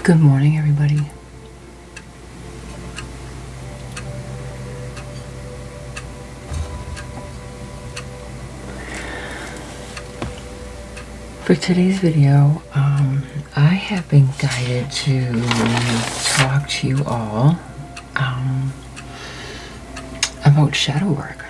Good morning, everybody. For today's video, I have been guided to talk to you all about shadow work.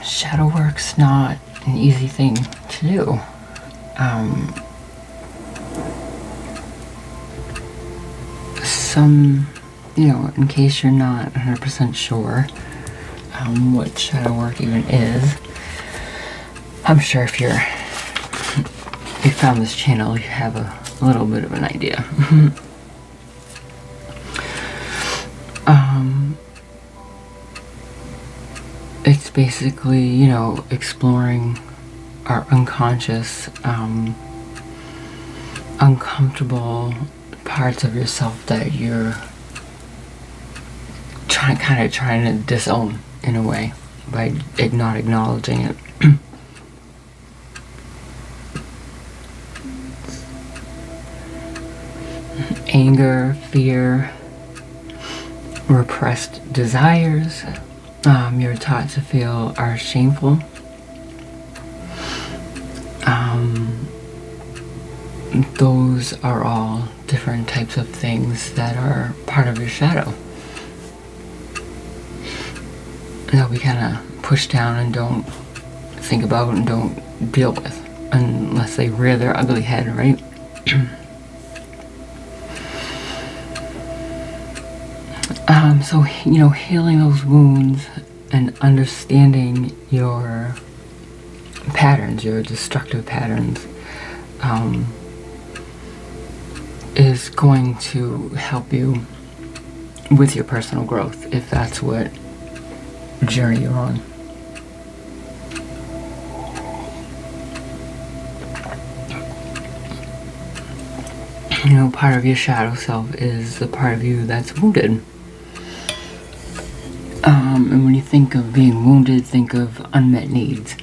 Shadow work's not an easy thing to do. In case you're not 100% sure what shadow work even is, I'm sure if you found this channel, you have a little bit of an idea. It's basically, exploring our unconscious, uncomfortable parts of yourself that you're trying to disown in a way by not acknowledging it. Anger, fear, repressed desires, you're taught to feel are shameful. Those are all different types of things that are part of your shadow that we kind of push down and don't think about and don't deal with unless they rear their ugly head, right? So, healing those wounds and understanding your patterns, your destructive patterns, is going to help you with your personal growth, if that's what journey you're on. Part of your shadow self is the part of you that's wounded. And when you think of being wounded, think of unmet needs.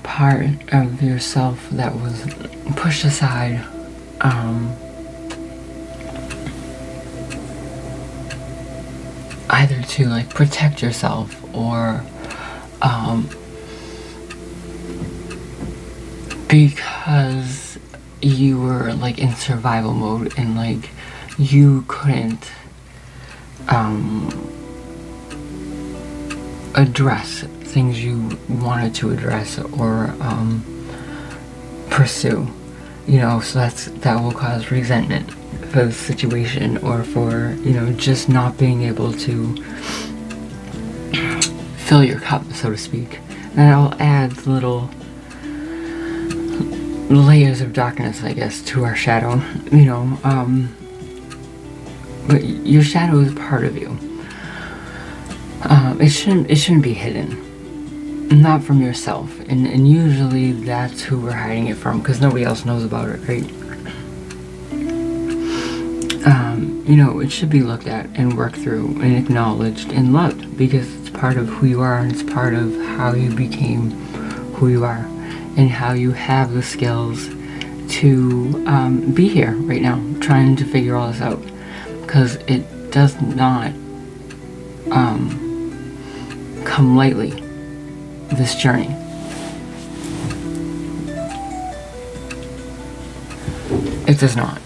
Part of yourself that was pushed aside, either to protect yourself or because you were in survival mode and you couldn't address things you wanted to address or pursue, so that will cause resentment for the situation or for just not being able to fill your cup, so to speak. And that'll add little layers of darkness, I guess, to our shadow, but your shadow is part of you. It shouldn't be hidden. Not from yourself, and usually that's who we're hiding it from, because nobody else knows about it, right? It should be looked at and worked through and acknowledged and loved, because it's part of who you are and it's part of how you became who you are and how you have the skills to be here right now trying to figure all this out, because it does not come lightly, this journey. It does not.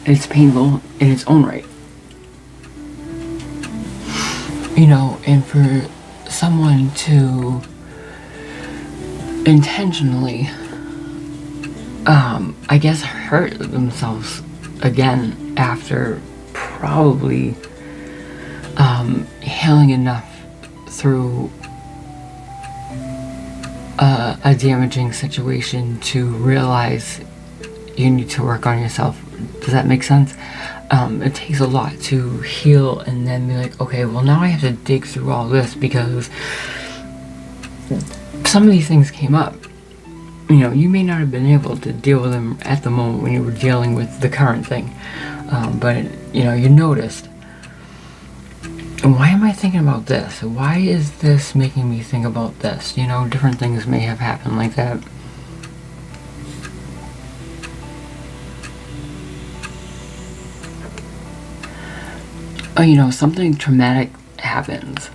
It's painful in its own right. And for someone to intentionally, I guess, hurt themselves again after probably healing enough through a damaging situation to realize you need to work on yourself. Does that make sense? It takes a lot to heal and then be like, okay, well now I have to dig through all this because some of these things came up. You may not have been able to deal with them at the moment when you were dealing with the current thing, but you noticed why am I thinking about this? Why is this making me think about this? You know, different things may have happened like that. Oh, you know, something traumatic happens.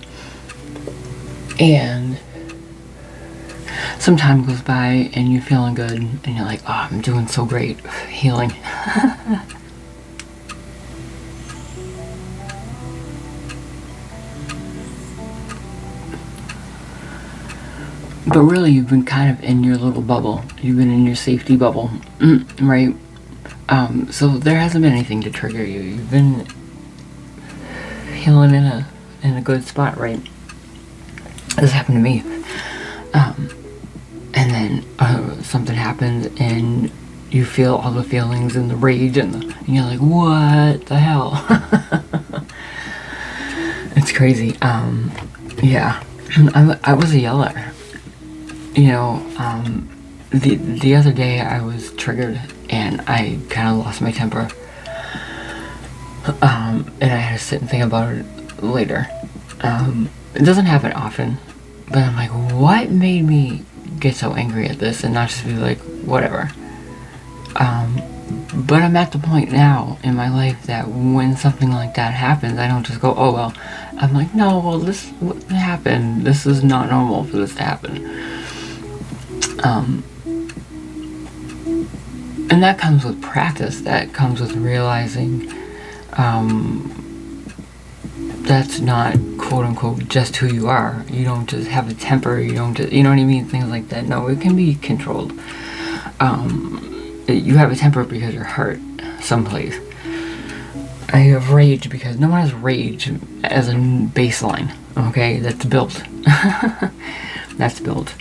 And some time goes by and you're feeling good and you're like, oh, I'm doing so great. Healing. But really, you've been kind of in your little bubble. You've been in your safety bubble, right? So there hasn't been anything to trigger you. You've been healing in a good spot, right? This happened to me. And then something happens and you feel all the feelings and the rage and you're like, what the hell? It's crazy. Yeah. I was a yeller. You know, the other day I was triggered and I kind of lost my temper. And I had to sit and think about it later. It doesn't happen often, but I'm like, what made me get so angry at this and not just be like, whatever. But I'm at the point now in my life that when something like that happens, I don't just go, oh well. I'm like, no, well, this what happened. This is not normal for this to happen. And that comes with practice. That comes with realizing that's not quote unquote just who you are. You don't just have a temper. You don't just, you know what I mean? Things like that. No, it can be controlled. You have a temper because you're hurt someplace. I have rage because no one has rage as a baseline. Okay, that's built. That's built.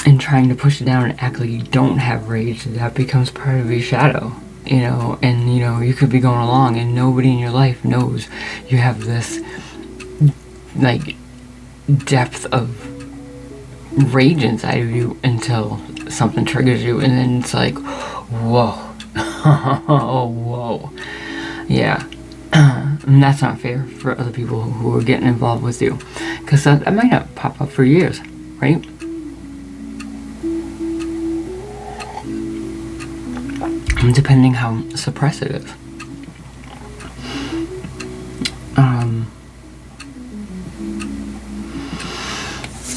And trying to push it down and act like you don't have rage, that becomes part of your shadow. You know, and you know, you could be going along and nobody in your life knows you have this like depth of rage inside of you until something triggers you, and then it's like, whoa. Whoa. Yeah. And that's not fair for other people who are getting involved with you, because that might not pop up for years, right? Depending how suppressed it is.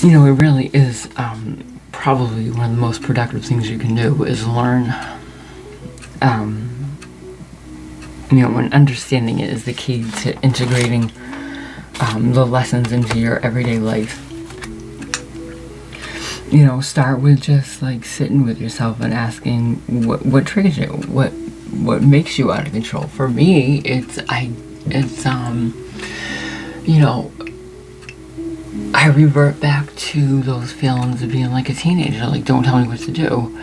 You know, it really is probably one of the most productive things you can do is learn. You know, when understanding it is the key to integrating the lessons into your everyday life. You know, start with just like sitting with yourself and asking what triggers you, what makes you out of control. For me, it's you know, I revert back to those feelings of being like a teenager, like don't tell me what to do,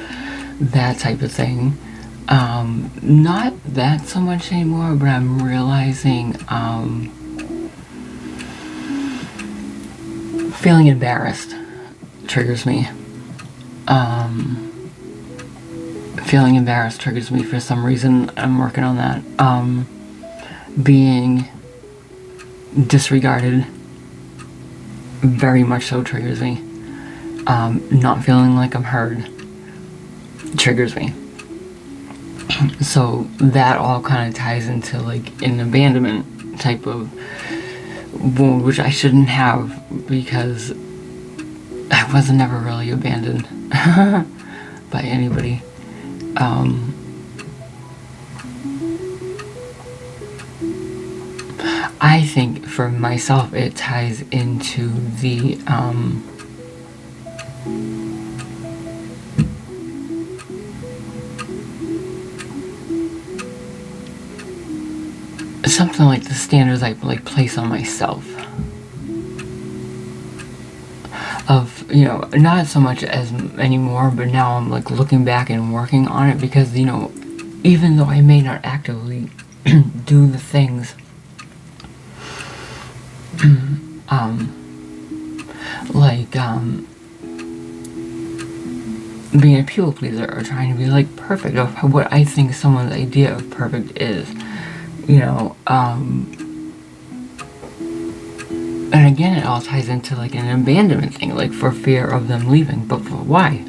that type of thing. Not that so much anymore, but I'm realizing feeling embarrassed triggers me. Feeling embarrassed triggers me for some reason. I'm working on that. Being disregarded very much so triggers me. Not feeling like I'm heard triggers me. So that all kind of ties into like an abandonment type of wound, which I shouldn't have, because I was never really abandoned by anybody. I think for myself it ties into the something like the standards I like place on myself. Of, you know, not so much as anymore, but now I'm like looking back and working on it, because, you know, even though I may not actively do the things like being a people pleaser or trying to be like perfect, of what I think someone's idea of perfect is, you know, again, it all ties into like an abandonment thing, like for fear of them leaving. But for why?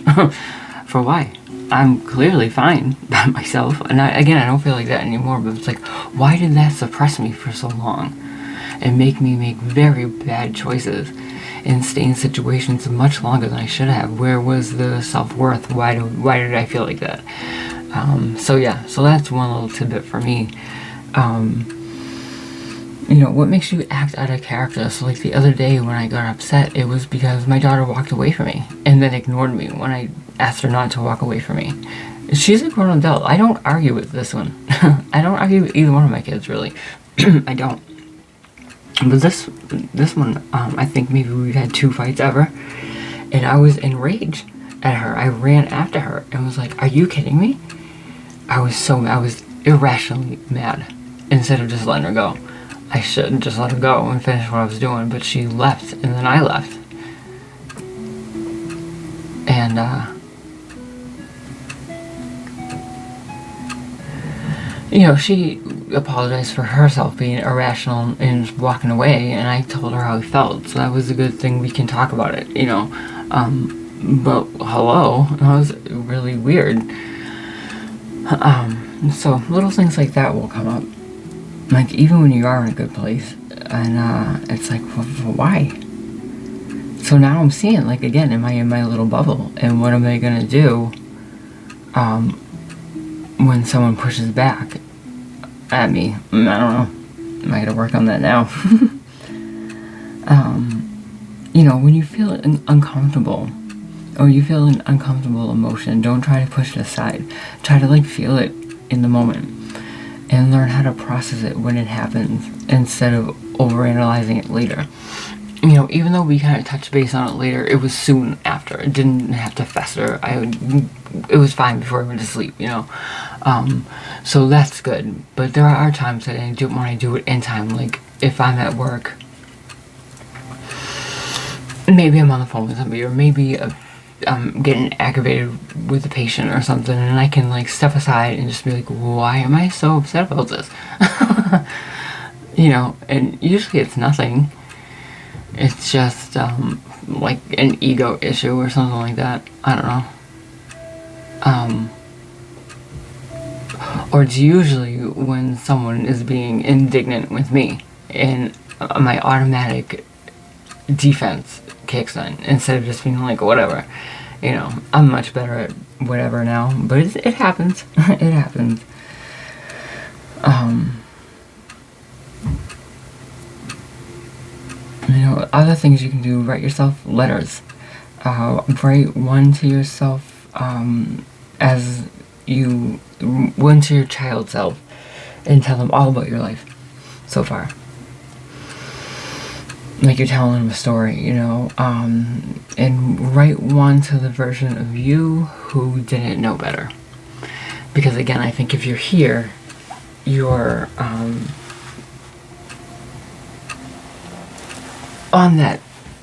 For why? I'm clearly fine by myself. And I don't feel like that anymore. But it's like, why did that suppress me for so long? And make me make very bad choices and stay in situations much longer than I should have. Where was the self-worth? Why did I feel like that? So that's one little tidbit for me. What makes you act out of character? So like the other day when I got upset, it was because my daughter walked away from me and then ignored me when I asked her not to walk away from me. She's a grown adult. I don't argue with this one. I don't argue with either one of my kids, really. I don't. But this one, I think maybe we've had 2 fights ever, and I was enraged at her. I ran after her and was like, "Are you kidding me?" I was irrationally mad. Instead of just letting her go, I should just let her go and finish what I was doing. But she left, and then I left, and she apologized for herself being irrational and just walking away, and I told her how I felt, so that was a good thing. We can talk about it, but hello, that was really weird. So little things like that will come up, like even when you are in a good place, and it's like, well, why? So now I'm seeing, like, again, am I in my little bubble, and what am I gonna do when someone pushes back at me? I don't know. I gotta work on that now. When you feel uncomfortable, or you feel an uncomfortable emotion, don't try to push it aside. Try to like feel it in the moment and learn how to process it when it happens instead of overanalyzing it later. Even though we kind of touched base on it later, it was soon after. It didn't have to fester. It was fine before I went to sleep, So that's good. But there are times that I don't want to do it in time. Like, if I'm at work, maybe I'm on the phone with somebody, or maybe I'm getting aggravated with a patient or something, and I can, like, step aside and just be like, why am I so upset about this? And usually it's nothing. It's just, like an ego issue or something like that. I don't know. Or it's usually when someone is being indignant with me, and my automatic defense kicks in, instead of just being like, whatever. I'm much better at whatever now, but it happens. It happens. Other things you can do: write yourself letters. Write one to yourself as one to your child self, and tell them all about your life so far. Like you're telling them a story, and write one to the version of you who didn't know better. Because again, I think if you're here, you're on that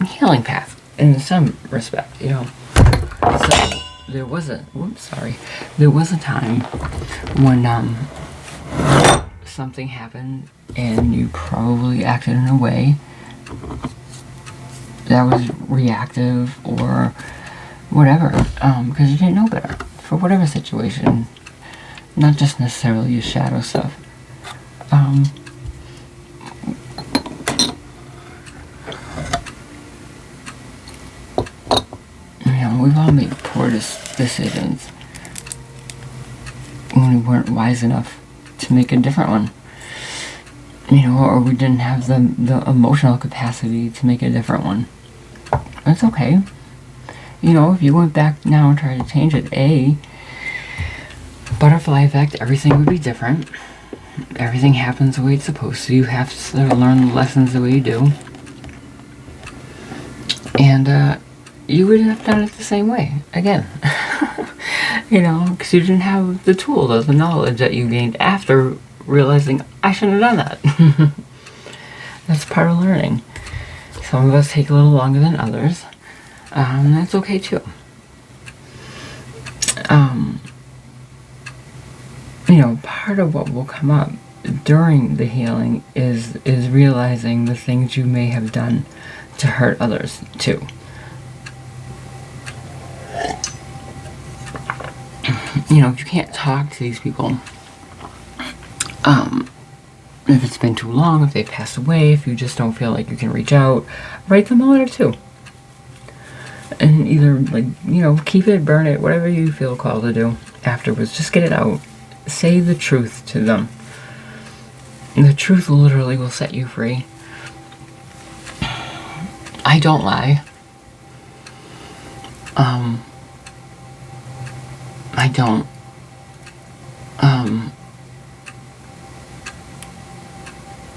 healing path in some respect, So there was a time when something happened and you probably acted in a way that was reactive or whatever, because you didn't know better for whatever situation, not just necessarily your shadow stuff. We've all made poor decisions when we weren't wise enough to make a different one. Or we didn't have the emotional capacity to make a different one. That's okay. If you went back now and tried to change it, butterfly effect, everything would be different. Everything happens the way it's supposed to. You have to learn the lessons the way you do. And, you would have done it the same way, again. Because you didn't have the tool or the knowledge that you gained after realizing, I shouldn't have done that. That's part of learning. Some of us take a little longer than others. That's okay too. Part of what will come up during the healing is realizing the things you may have done to hurt others too. You know, if you can't talk to these people, if it's been too long, if they've passed away, if you just don't feel like you can reach out, write them a letter too. And either, like, you know, keep it, burn it, whatever you feel called to do afterwards. Just get it out. Say the truth to them. The truth literally will set you free. I don't lie. I don't.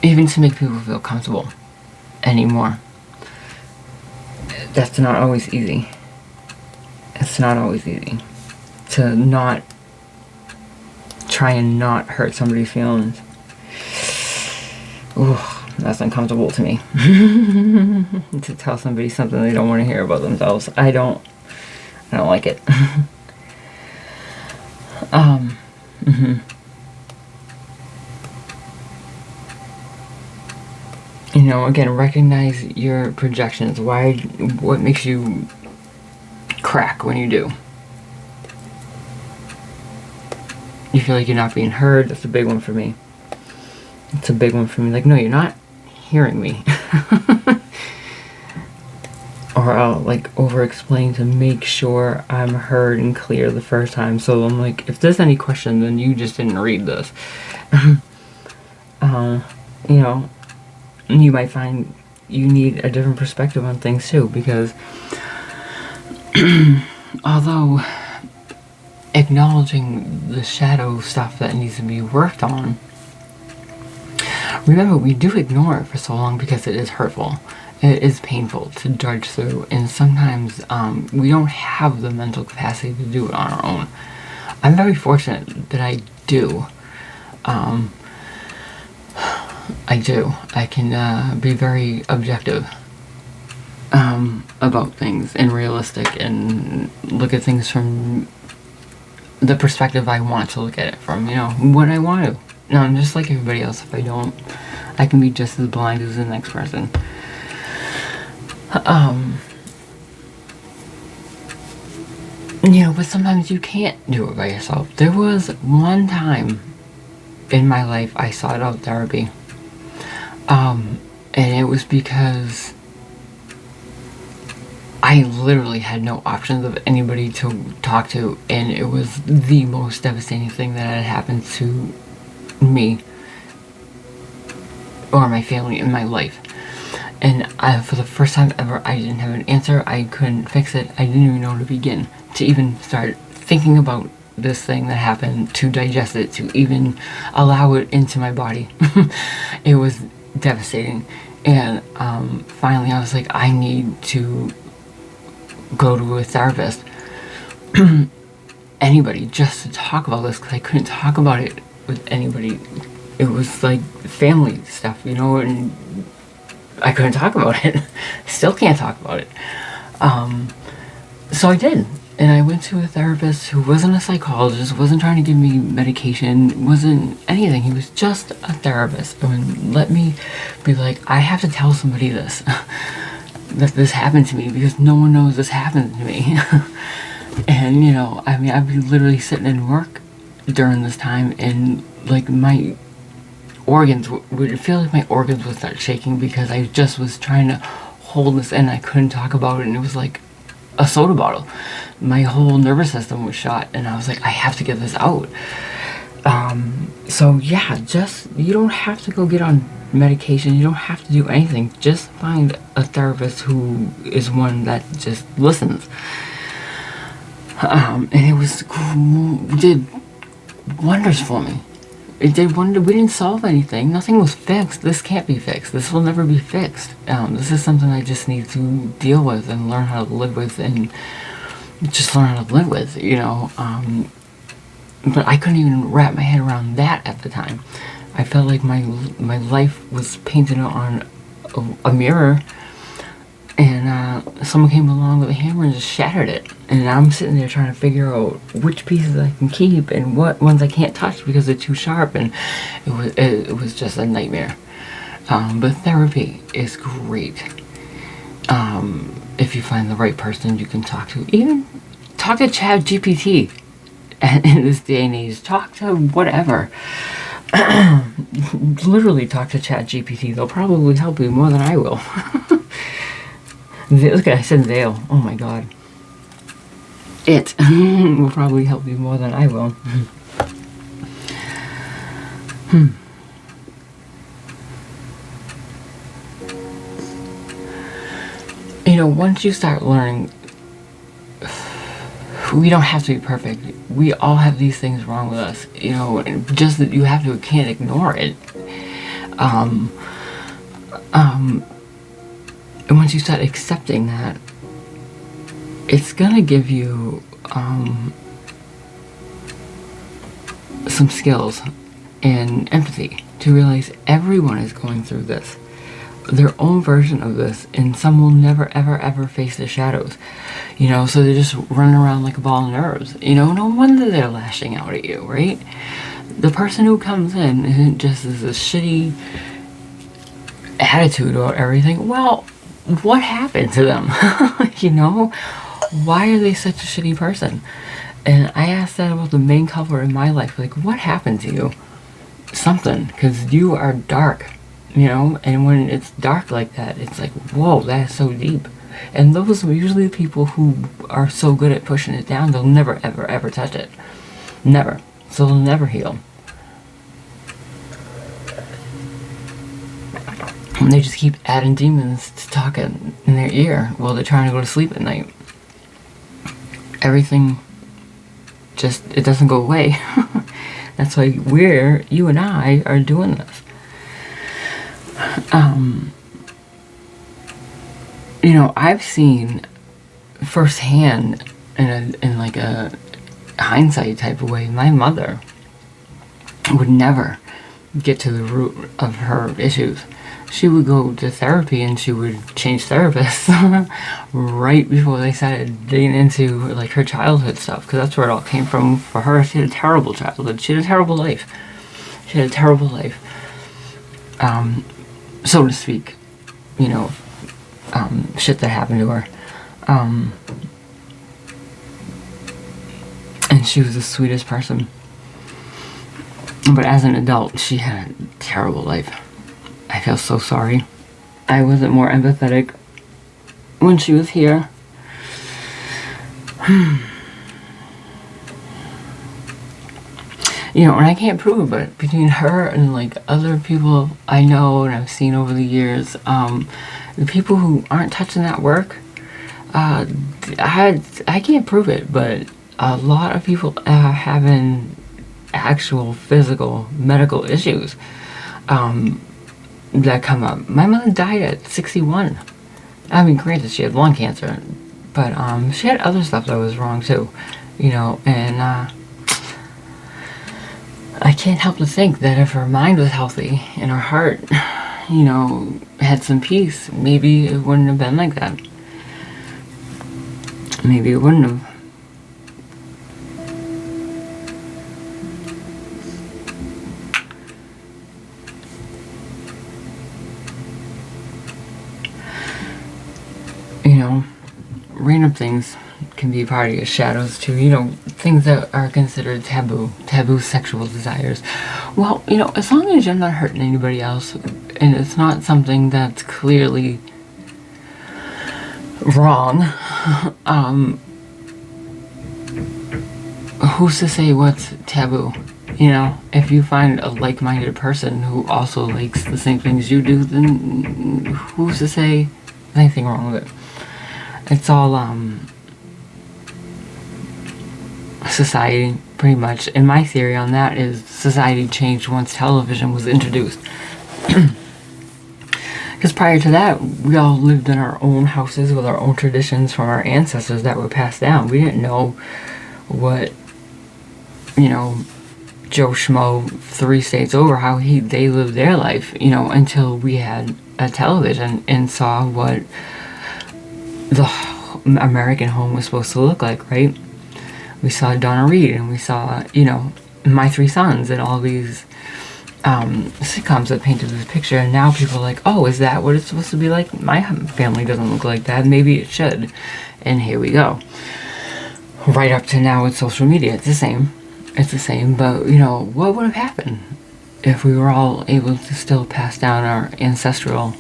Even to make people feel comfortable anymore. That's not always easy. It's not always easy to not try and not hurt somebody's feelings. Ooh, that's uncomfortable to me. To tell somebody something they don't want to hear about themselves. I don't like it. You know, again, recognize your projections. What makes you crack when you do? You feel like you're not being heard. That's a big one for me. It's a big one for me. Like, no, you're not hearing me. Or I'll, like, over-explain to make sure I'm heard and clear the first time. So I'm like, if there's any question, then you just didn't read this. You know, you might find you need a different perspective on things too, because although acknowledging the shadow stuff that needs to be worked on, remember, we do ignore it for so long because it is hurtful. It is painful to judge through, and sometimes we don't have the mental capacity to do it on our own. I'm very fortunate that I do. I can be very objective about things and realistic and look at things from the perspective I want to look at it from, you know, what I want to. No, I'm just like everybody else. If I don't, I can be just as blind as the next person. You know, but sometimes you can't do it by yourself. There was one time in my life I sought out therapy. And it was because I literally had no options of anybody to talk to, and it was the most devastating thing that had happened to me or my family in my life. And for the first time ever, I didn't have an answer. I couldn't fix it. I didn't even know where to begin to even start thinking about this thing that happened, to digest it, to even allow it into my body. It was devastating. And finally I was like, I need to go to a therapist. Anybody, just to talk about this, because I couldn't talk about it with anybody. It was like family stuff, you know, and I couldn't talk about it. Still can't talk about it. So I did. And I went to a therapist who wasn't a psychologist, wasn't trying to give me medication, wasn't anything. He was just a therapist. And let me be like, I have to tell somebody this. That this happened to me, because no one knows this happened to me. And, you know, I mean, I'd be literally sitting in work during this time, and, like, my organs would feel like my organs would start shaking, because I just was trying to hold this in. I couldn't talk about it, and it was like a soda bottle. My whole nervous system was shot, and I was like, I have to get this out. So yeah, just, you don't have to go get on medication, you don't have to do anything. Just find a therapist who is one that just listens. And it did wonders for me. It did wonder. We didn't solve anything. Nothing was fixed. This can't be fixed. This will never be fixed. This is something I just need to deal with and learn how to live with, and just learn how to live with, you know. But I couldn't even wrap my head around that at the time. I felt like my life was painted on a mirror, and someone came along with a hammer and just shattered it. And I'm sitting there trying to figure out which pieces I can keep and what ones I can't touch because they're too sharp, and it was just a nightmare. But therapy is great. If you find the right person you can talk to, even talk to Chat GPT. And in this day and age, talk to whatever. Literally talk to Chat GPT. They'll probably help you more than I will. Look, I said they'll. Oh my god. It will probably help you more than I will. You know, once you start learning, we don't have to be perfect. We all have these things wrong with us. You know, just that you can't ignore it. And once you start accepting that, it's gonna give you some skills and empathy to realize everyone is going through this, their own version of this, and some will never ever ever face the shadows. You know, so they're just running around like a ball of nerves. You know, no wonder they're lashing out at you, right? The person who comes in isn't just as a shitty attitude or everything. Well, what happened to them? You know, why are they such a shitty person? And I asked that about the main couple in my life, like, what happened to you? Something, because you are dark, you know, and when it's dark like that, it's like, whoa, that is so deep. And those are usually the people who are so good at pushing it down, they'll never ever ever touch it. Never. So they'll never heal. And they just keep adding demons to talk in their ear while they're trying to go to sleep at night. Everything just, it doesn't go away. That's why you and I are doing this. You know, I've seen firsthand in like a hindsight type of way, my mother would never get to the root of her issues. She would go to therapy and she would change therapists right before they started digging into like her childhood stuff, because that's where it all came from for her. She had a terrible childhood. She had a terrible life. So to speak. You know, shit that happened to her. And she was the sweetest person. But as an adult, she had a terrible life. I feel so sorry. I wasn't more empathetic when she was here. You know, and I can't prove it, but between her and like other people I know and I've seen over the years, the people who aren't touching that work, I can't prove it, but a lot of people are having actual physical medical issues that come up. My mother died at 61. I mean, granted, she had lung cancer, but she had other stuff that was wrong too, you know, and I can't help to think that if her mind was healthy and her heart, you know, had some peace, maybe it wouldn't have been like that. Maybe it wouldn't have. You know, random things can be part of your shadows too. You know, things that are considered taboo sexual desires. Well, you know, as long as you're not hurting anybody else and it's not something that's clearly wrong, who's to say what's taboo? You know, if you find a like-minded person who also likes the same things you do, then who's to say there's anything wrong with it? It's all society, pretty much. And my theory on that is society changed once television was introduced. Because prior to that, we all lived in our own houses with our own traditions from our ancestors that were passed down. We didn't know what, you know, Joe Schmo 3 states over, how they lived their life, you know, until we had a television and saw what the American home was supposed to look like, right? We saw Donna Reed and we saw, you know, My Three Sons and all these sitcoms that painted this picture, and now people are like, oh, is that what it's supposed to be like? My family doesn't look like that. Maybe it should. And here we go. Right up to now with social media, it's the same. It's the same, but, you know, what would have happened if we were all able to still pass down our ancestral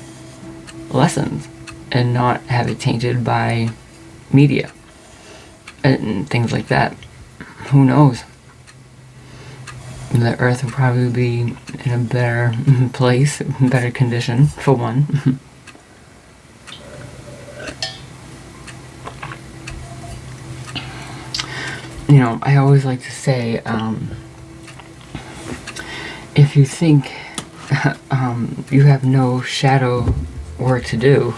lessons and not have it tainted by media and things like that? Who knows? The earth will probably be in a better place, better condition, for one. You know, I always like to say, if you think you have no shadow work to do,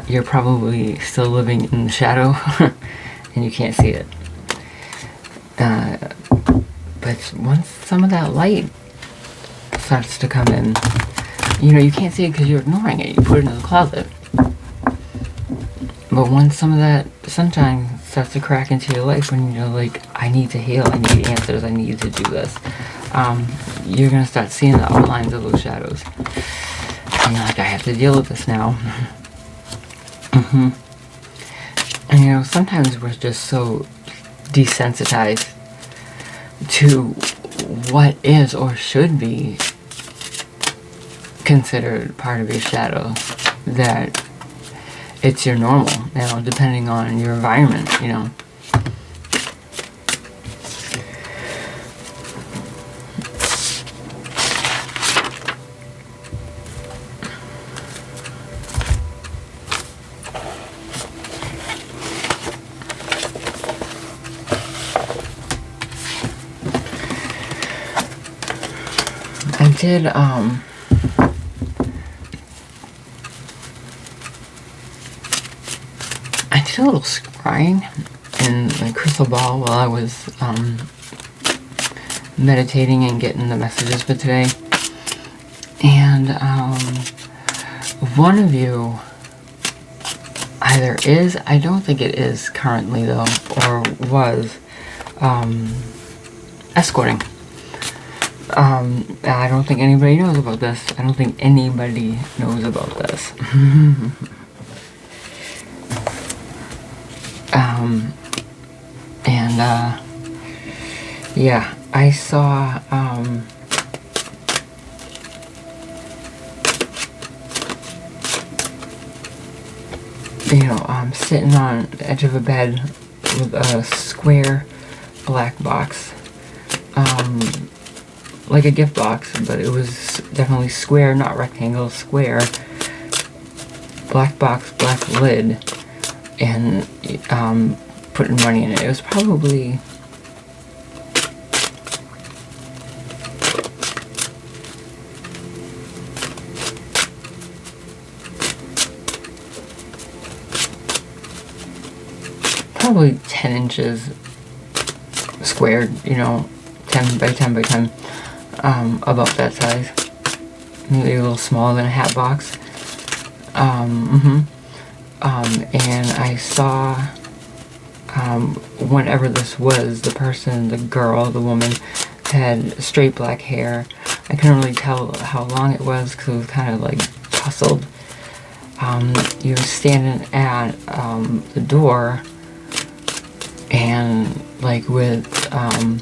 you're probably still living in the shadow and you can't see it. But once some of that light starts to come in, you know, you can't see it because you're ignoring it. You put it in the closet. But once some of that sunshine starts to crack into your life, when you're like, I need to heal, I need answers, I need to do this, you're going to start seeing the outlines of those shadows. And you're like, I have to deal with this now. And you know, sometimes we're just so desensitized to what is or should be considered part of your shadow that it's your normal, you know, depending on your environment, you know. I did a little scrying in my crystal ball while I was meditating and getting the messages for today. And one of you either is, I don't think it is currently though, or was escorting. I don't think anybody knows about this. I don't think anybody knows about this. Yeah, I saw, you know, sitting on the edge of a bed with a square black box, like a gift box, but it was definitely square, not rectangle, square, black box, black lid, and putting money in it. It was probably probably 10 inches squared, you know, 10 by 10 by 10, about that size, maybe a little smaller than a hat box. And I saw, whenever this was, the person, the girl, the woman, had straight black hair. I couldn't really tell how long it was because it was kind of like tousled. You were standing at the door, and like with a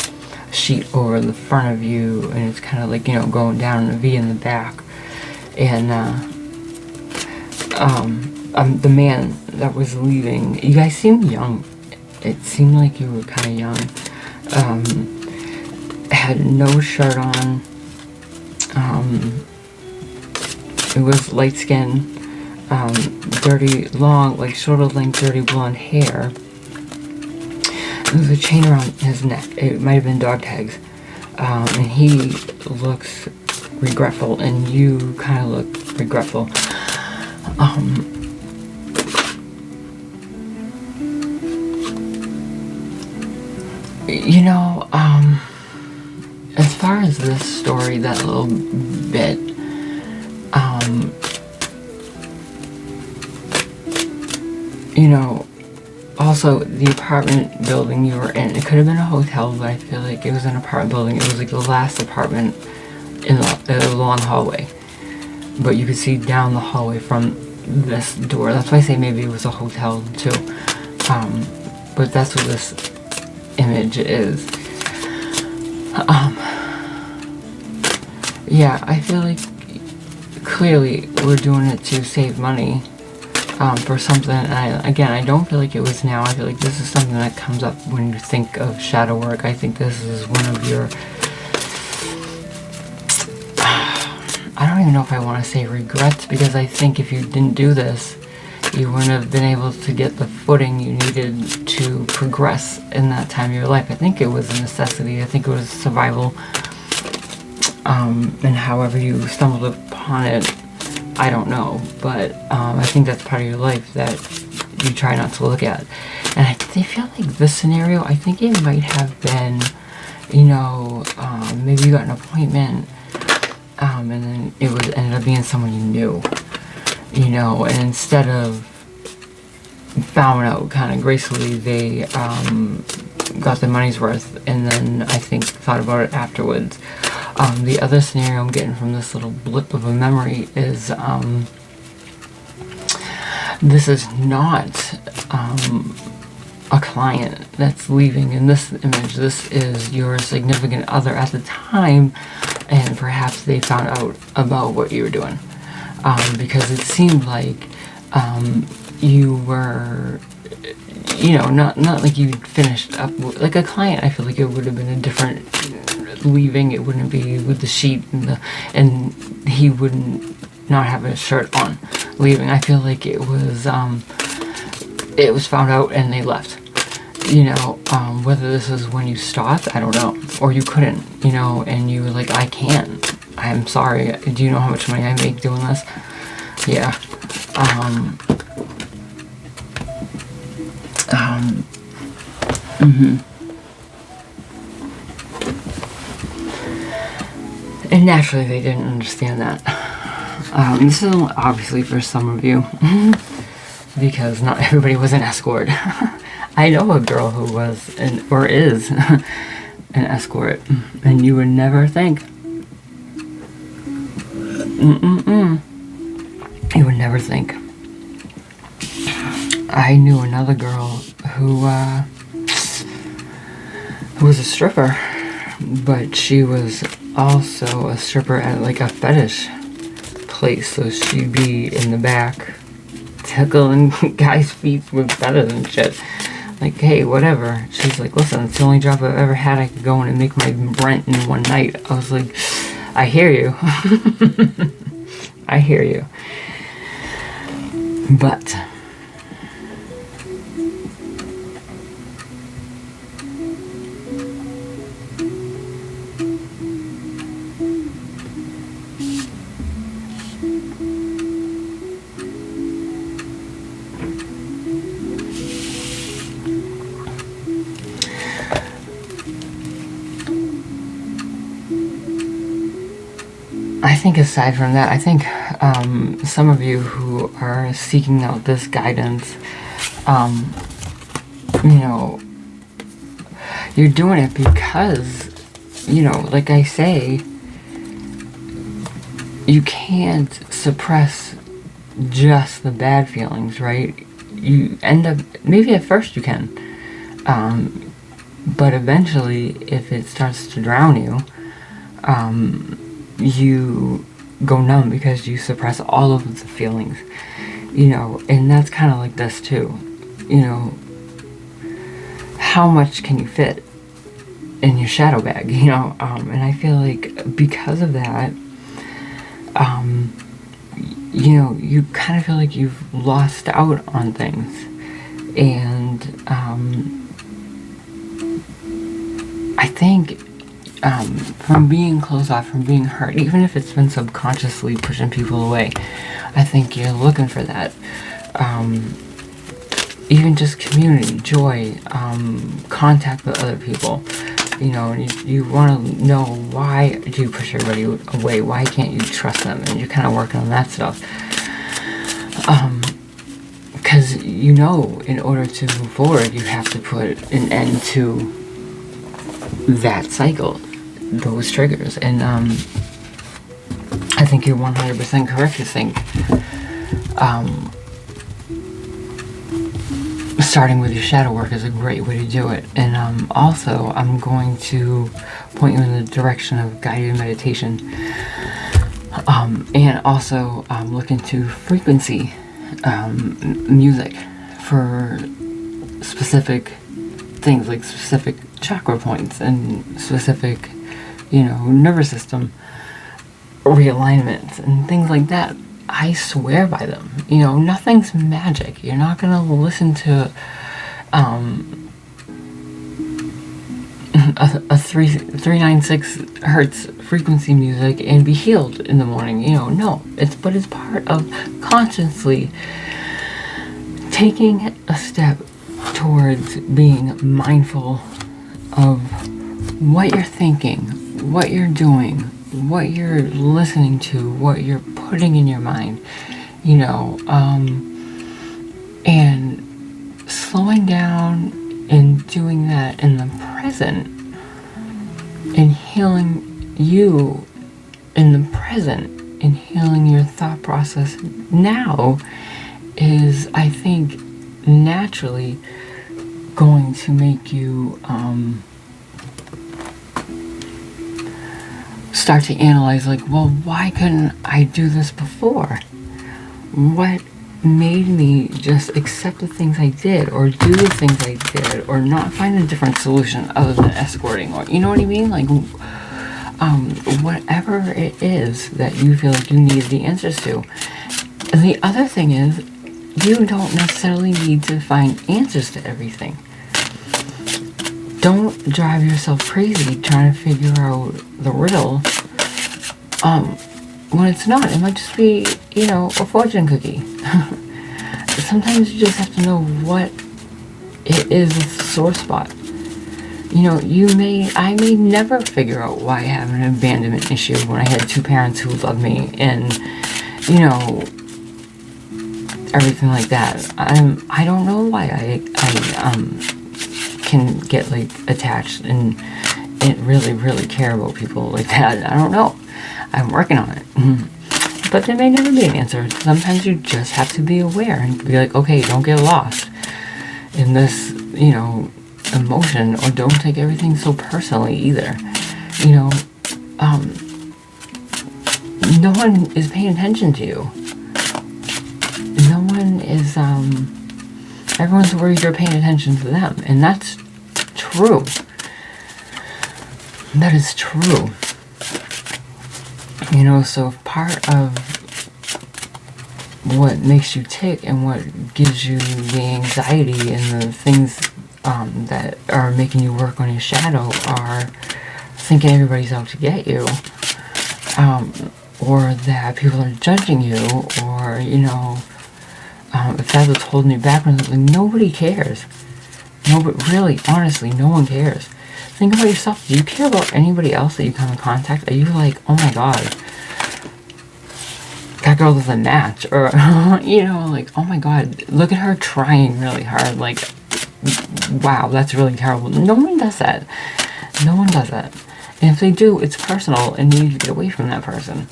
sheet over the front of you, and it's kind of like, you know, going down in a V in the back. And the man that was leaving, you guys seemed young. It seemed like you were kind of young. Had no shirt on. It was light skin, dirty, long, like shoulder length, dirty blonde hair. There was a chain around his neck. It might have been dog tags. And he looks regretful, and you kind of look regretful. You know, as far as this story, that little bit, you know, also the apartment building you were in, it could have been a hotel, but I feel like it was an apartment building. It was like the last apartment in a long hallway. But you could see down the hallway from this door. That's why I say maybe it was a hotel too. But that's what this image is. Yeah, I feel like clearly we're doing it to save money for something. And I don't feel like it was now. I feel like this is something that comes up when you think of shadow work. I think this is one of your, I don't even know if I want to say regrets, because I think if you didn't do this, you wouldn't have been able to get the footing you needed to progress in that time of your life. I think it was a necessity. I think it was survival. And however you stumbled upon it, I don't know. But I think that's part of your life that you try not to look at. And I feel like this scenario, I think it might have been, you know, maybe you got an appointment, and then it ended up being someone you knew. You know, and instead of bowing out kind of gracefully, they got their money's worth, and then I think thought about it afterwards. The other scenario I'm getting from this little blip of a memory is this is not a client that's leaving in this image. This is your significant other at the time, and perhaps they found out about what you were doing. Because it seemed like you were, you know, not like you finished up like a client. I feel like it would have been a different leaving. It wouldn't be with the sheet and he wouldn't not have a shirt on leaving. I feel like it was found out and they left. You know, whether this is when you stopped, I don't know, or you couldn't, you know, and you were like, I can't. I'm sorry. Do you know how much money I make doing this? Yeah. And naturally, they didn't understand that. This is obviously for some of you, because not everybody was an escort. I know a girl who was or is an escort, and you would never think. You would never think. I knew another girl who was a stripper, but she was also a stripper at like a fetish place, so she'd be in the back tickling guys' feet with feathers and shit. Like, hey, whatever. She's like, listen, it's the only job I've ever had. I could go in and make my rent in one night. I was like, I hear you. I hear you. But I think aside from that, I think some of you who are seeking out this guidance, you know, you're doing it because, you know, like I say, you can't suppress just the bad feelings, right? You end up, maybe at first you can, but eventually if it starts to drown you, you go numb because you suppress all of the feelings, you know, and that's kind of like this too, you know, how much can you fit in your shadow bag, you know, and I feel like because of that, you know, you kind of feel like you've lost out on things, and I think from being closed off, from being hurt, even if it's been subconsciously pushing people away, I think you're looking for that. Even just community, joy, contact with other people. You know, and you want to know, why do you push everybody away? Why can't you trust them? And you're kind of working on that stuff. Because you know, in order to move forward, you have to put an end to that cycle, those triggers. And I think you're 100% correct to think starting with your shadow work is a great way to do it. And also, I'm going to point you in the direction of guided meditation. And also look into frequency music for specific things, like specific chakra points and specific, nervous system realignments and things like that. I swear by them. Nothing's magic. You're not gonna listen to a 396 hertz frequency music and be healed in the morning. No. It's part of consciously taking a step towards being mindful of what you're thinking, what you're doing, what you're listening to, what you're putting in your mind, and slowing down and doing that in the present and healing you in the present and healing your thought process now is, I think, naturally going to make you start to analyze, like, well, why couldn't I do this before? What made me just accept the things I did, or do the things I did, or not find a different solution other than escorting, or you know what I mean? Like, whatever it is that you feel like you need the answers to. And the other thing is, you don't necessarily need to find answers to everything. Don't drive yourself crazy trying to figure out the riddle when it's not. It might just be, a fortune cookie. Sometimes you just have to know what it is, the sore spot. I may never figure out why I have an abandonment issue when I had two parents who loved me and, everything like that. I don't know why I can get, like, attached and really, really care about people like that. I don't know. I'm working on it. But there may never be an answer. Sometimes you just have to be aware and be like, okay, don't get lost in this, emotion, or don't take everything so personally either. No one is paying attention to you. No one is, everyone's worried you're paying attention to them, and that's true. That is true. So part of what makes you tick and what gives you the anxiety and the things that are making you work on your shadow are thinking everybody's out to get you, or that people are judging you, or, if that's what's holding you back, like, nobody cares. No, but really, honestly, no one cares. Think about yourself. Do you care about anybody else that you come in contact? Are you like, oh my god, that girl doesn't match? Or, like, oh my god, look at her trying really hard. Like, wow, that's really terrible. No one does that. No one does that. And if they do, it's personal, and you need to get away from that person.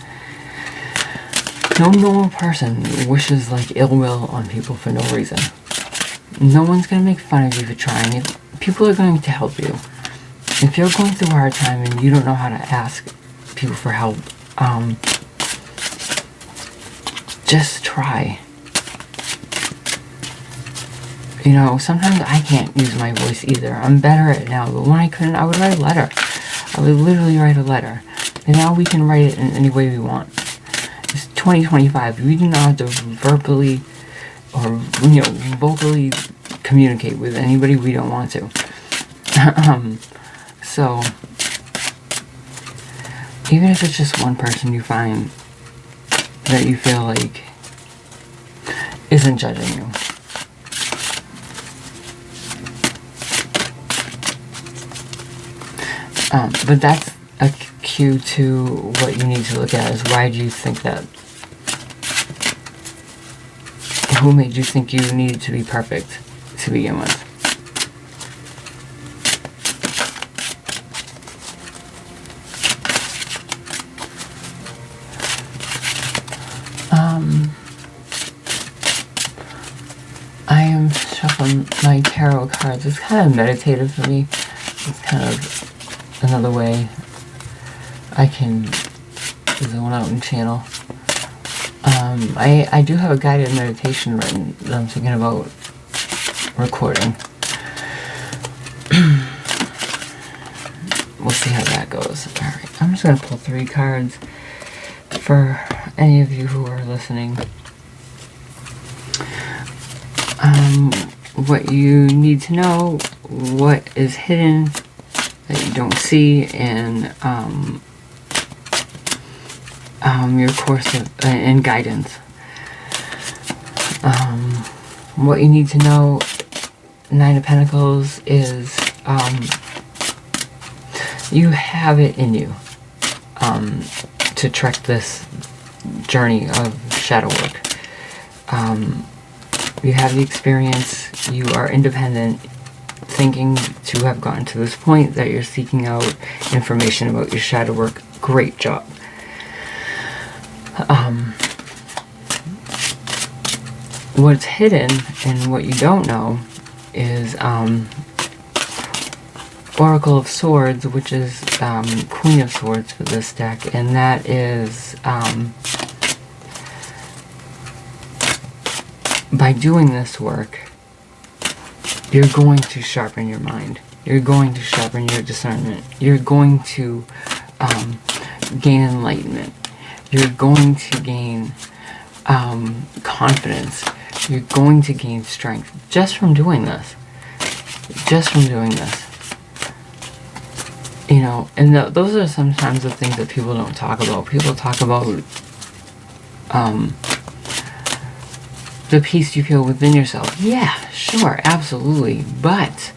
No normal person wishes, like, ill will on people for no reason. No one's going to make fun of you for trying. People are going to help you. If you're going through a hard time and you don't know how to ask people for help, just try. Sometimes I can't use my voice either. I'm better at it now, but when I couldn't, I would write a letter. I would literally write a letter. And now we can write it in any way we want. It's 2025. We do not have to verbally or, vocally communicate with anybody we don't want to. So, even if it's just one person you find that you feel like isn't judging you, but that's a cue to what you need to look at is, why do you think that? Who made you think you needed to be perfect to begin with? my tarot cards. It's kind of meditative for me. It's kind of another way I can zone out and channel. I do have a guided meditation written that I'm thinking about recording. We'll see how that goes. Alright, I'm just going to pull 3 cards for any of you who are listening. What you need to know, what is hidden that you don't see, and your course of, and guidance. What you need to know, 9 of Pentacles, is you have it in you to trek this journey of shadow work. You have the experience, you are independent, thinking to have gotten to this point that you're seeking out information about your shadow work. Great job. What's hidden and what you don't know is Oracle of Swords, which is Queen of Swords for this deck, and that is by doing this work, you're going to sharpen your mind. You're going to sharpen your discernment. You're going to gain enlightenment. You're going to gain confidence. You're going to gain strength just from doing this. Just from doing this. You know, and those are sometimes the things that people don't talk about. People talk about the peace you feel within yourself. Yeah, sure, absolutely. But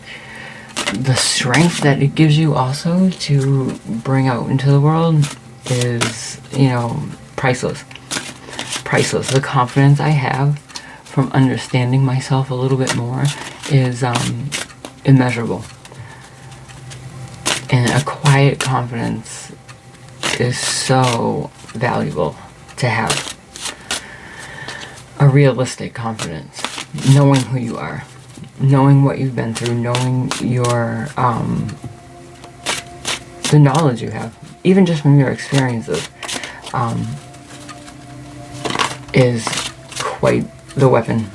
the strength that it gives you also to bring out into the world is, you know, priceless. Priceless. The confidence I have from understanding myself a little bit more is immeasurable. And a quiet confidence is so valuable to have. A realistic confidence. Knowing who you are. Knowing what you've been through. Knowing your, the knowledge you have. Even just from your experiences. Is quite the weapon.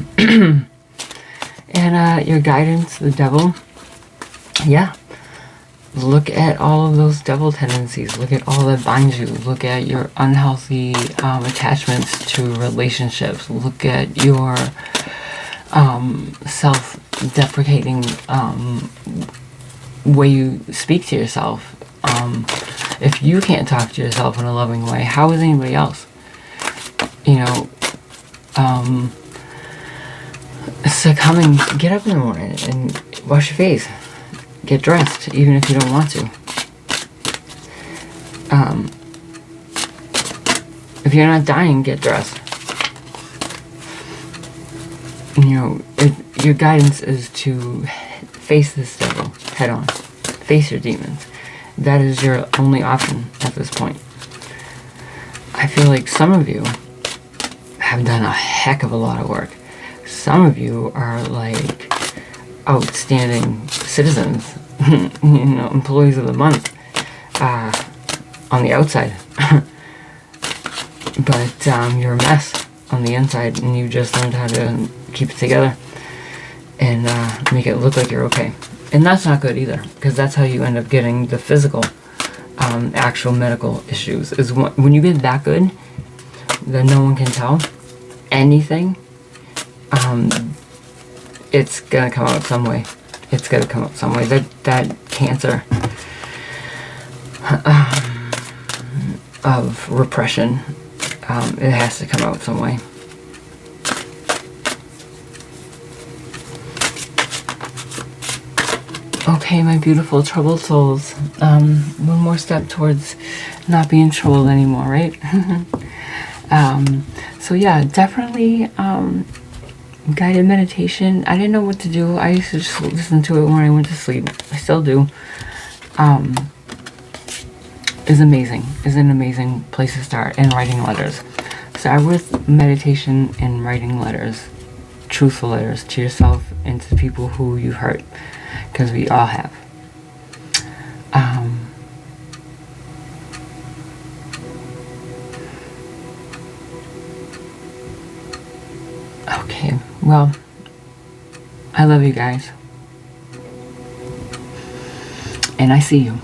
And your guidance, the devil. Yeah. Look at all of those devil tendencies. Look at all that binds you. Look at your unhealthy attachments to relationships. Look at your self-deprecating way you speak to yourself. If you can't talk to yourself in a loving way, how is anybody else? You know, succumbing, get up in the morning and wash your face. Get dressed, even if you don't want to. If you're not dying, get dressed. You know, your guidance is to face this devil head on. Face your demons. That is your only option at this point. I feel like some of you have done a heck of a lot of work. Some of you are like outstanding citizens, you know, employees of the month on the outside. But you're a mess on the inside, and you just learned how to keep it together and make it look like you're okay. And that's not good either, because that's how you end up getting the physical actual medical issues. Is when you get that good that no one can tell anything, it's gonna come out some way. It's gonna come out some way. That cancer of repression, it has to come out some way. Okay, my beautiful troubled souls. One more step towards not being troubled anymore, right? So yeah, definitely guided meditation. I didn't know what to do. I used to just listen to it when I went to sleep. I still do. Is amazing. Is an amazing place to start. And writing letters. Start with meditation and writing letters. truthful letters to yourself and to people who you hurt, because we all have. Okay, well, I love you guys, and I see you.